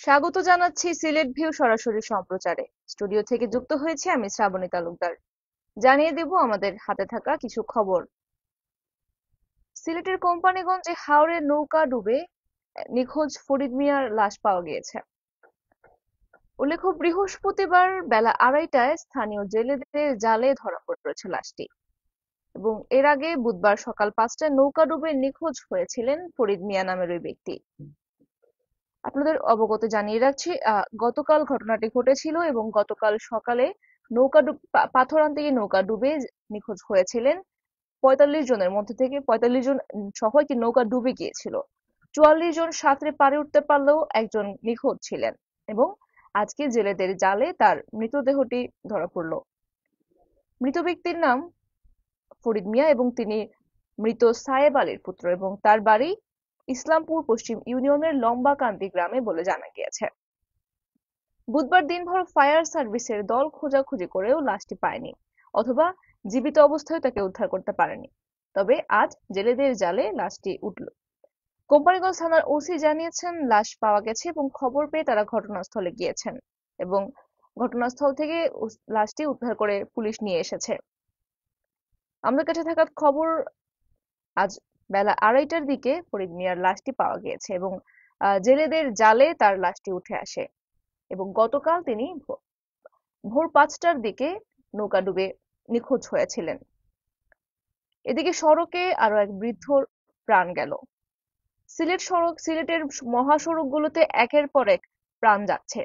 স্বাগত জানাচ্ছি সিলেট ভিউ সরাসরি সম্প্রচারে। স্টুডিও থেকে যুক্ত হয়েছে আমি শ্রাবণী তালুকদার। জানিয়ে দেব আমাদের হাতে থাকা কিছু খবর। সিলেটের কোম্পানিগঞ্জে হাওরে নৌকা ডুবে নিখোঁজ ফরিদ মিয়ার লাশ পাওয়া গিয়েছে। উল্লেখ্য, বৃহস্পতিবার বেলা 2:30টায় স্থানীয় জেলেদের জালে ধরা পড়েছে লাশটি এবং এর আগে বুধবার সকাল 5টায় নৌকা ডুবে নিখোঁজ হয়েছিলেন ফরিদ মিয়া নামের ওই ব্যক্তি। আপনাদের অবগত জানিয়ে রাখছি, গতকাল ঘটনাটি ঘটেছিল এবং গতকাল সকালে পাথর আনতে গিয়ে নৌকা ডুবে নিখোঁজ হয়েছিলেন 45 জনের মধ্যে থেকে 45 জন সহ একটি নৌকা ডুবে গিয়েছিল। 44 জন সাঁতরে পারে উঠতে পারলেও একজন নিখোঁজ ছিলেন এবং আজকে জেলেদের জালে তার মৃতদেহটি ধরা পড়ল। মৃত ব্যক্তির নাম ফরিদ মিয়া এবং তিনি মৃত সায়েব আলীর পুত্র এবং তার বাড়ি ইসলামপুর পশ্চিম ইউনিয়নের লম্বাকান্দি গ্রামে বলে জানা গিয়েছে। বুধবার দিনভর ফায়ার সার্ভিসের দল খোঁজাখুঁজি করেও লাশটি পায়নি অথবা জীবিত অবস্থায় তাকে উদ্ধার করতে পারেনি। তবে আজ জেলেদের জালে লাশটি উঠল। কোম্পানিগঞ্জ থানার ওসি জানিয়েছেন, লাশ পাওয়া গেছে এবং খবর পেয়ে তারা ঘটনাস্থলে গিয়েছেন এবং ঘটনাস্থল থেকে লাশটি উদ্ধার করে পুলিশ নিয়ে এসেছে। আমাদের কাছে থাকা খবর, আজ বেলা 2:30টার দিকে ফরিদ মিয়ার লাশটি পাওয়া গিয়েছে এবং জেলেদের জালে তার লাশটি উঠে আসে এবং গতকাল তিনি ভোর 5টার দিকে নৌকা ডুবে নিখোঁজ হয়েছিলেন। এদিকে সড়কে আরো এক বৃদ্ধর প্রাণ গেল। সিলেটের মহাসড়কগুলোতে একের পর এক প্রাণ যাচ্ছে।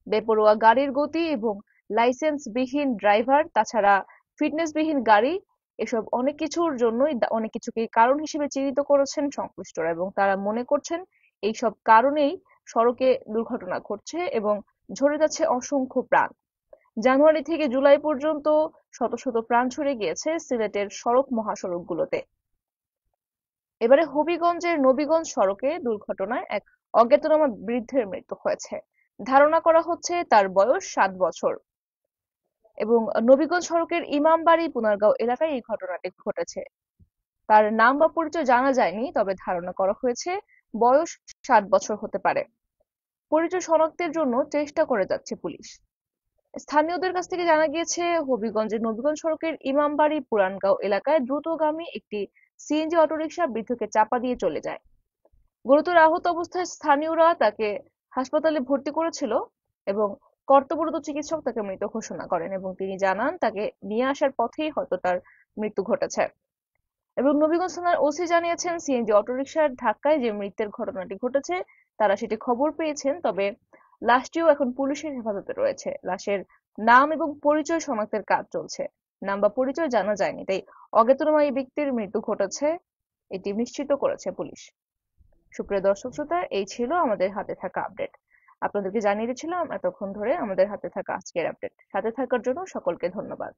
বেপরোয়া গাড়ির গতি এবং লাইসেন্সবিহীন ড্রাইভার, তাছাড়া ফিটনেসবিহীন গাড়ি, এসব অনেক কিছুর জন্যই অনেক কিছুকে কারণ হিসেবে চিহ্নিত করেছেন সংশ্লিষ্টরা এবং তারা মনে করছেন এইসব কারণেই সড়কে দুর্ঘটনা ঘটছে এবং ঝরে যাচ্ছে অসংখ্য প্রাণ। জানুয়ারি থেকে জুলাই পর্যন্ত শত শত প্রাণ ঝরে গিয়েছে সিলেটের সড়ক মহাসড়কগুলোতে। এবারে হবিগঞ্জের নবীগঞ্জ সড়কে দুর্ঘটনায় এক অজ্ঞাতনামা বৃদ্ধের মৃত্যু হয়েছে। ধারণা করা হচ্ছে তার বয়স 7 বছর এবং নবীগঞ্জ সড়কের ইমামবাড়ি পুনারগাঁও এলাকায় এই ঘটনাটি ঘটেছে। তার নাম বা পরিচয় জানা যায়নি, তবে ধারণা করা হয়েছে বয়স 7 বছর হতে পারে। পরিচয় শনাক্তের জন্য চেষ্টা করে যাচ্ছে পুলিশ। স্থানীয়দের কাছ থেকে জানা গিয়েছে, হবিগঞ্জের নবীগঞ্জ সড়কের ইমামবাড়ি পুরানগাঁও এলাকায় দ্রুতগামী একটি সিএনজি অটোরিকশা বৃদ্ধকে চাপা দিয়ে চলে যায়। গুরুতর আহত অবস্থায় স্থানীয়রা তাকে হাসপাতালে ভর্তি করেছিল এবং কর্তব্যরত চিকিৎসক তাকে মৃত ঘোষণা করেন এবং তিনি জানান তাকে নিয়ে আসার পথেই হয়তো তার মৃত্যু ঘটেছে। এবং নবীগঞ্জ থানার ওসি জানিয়েছেন, সিএনজি অটোরিকশার ধাক্কায় যে মৃত্যুর ঘটনাটি ঘটেছে তারা সেটি খবর পেয়েছেন, তবে লাশটিও এখন পুলিশের হেফাজতে রয়েছে। লাশের নাম এবং পরিচয় শনাক্তের কাজ চলছে। নাম বা পরিচয় জানা যায়নি, তাই অজ্ঞাতনামা এই ব্যক্তির মৃত্যু ঘটেছে এটি নিশ্চিত করেছে পুলিশ। সুপ্রিয় দর্শক শ্রোতা, এই ছিল আমাদের হাতে থাকা আপডেট। আপনাদেরকে জানিয়ে দিচ্ছিলাম এতক্ষণ ধরে আমাদের হাতে থাকা আজকের আপডেট। সাথে থাকার জন্য সকলকে ধন্যবাদ।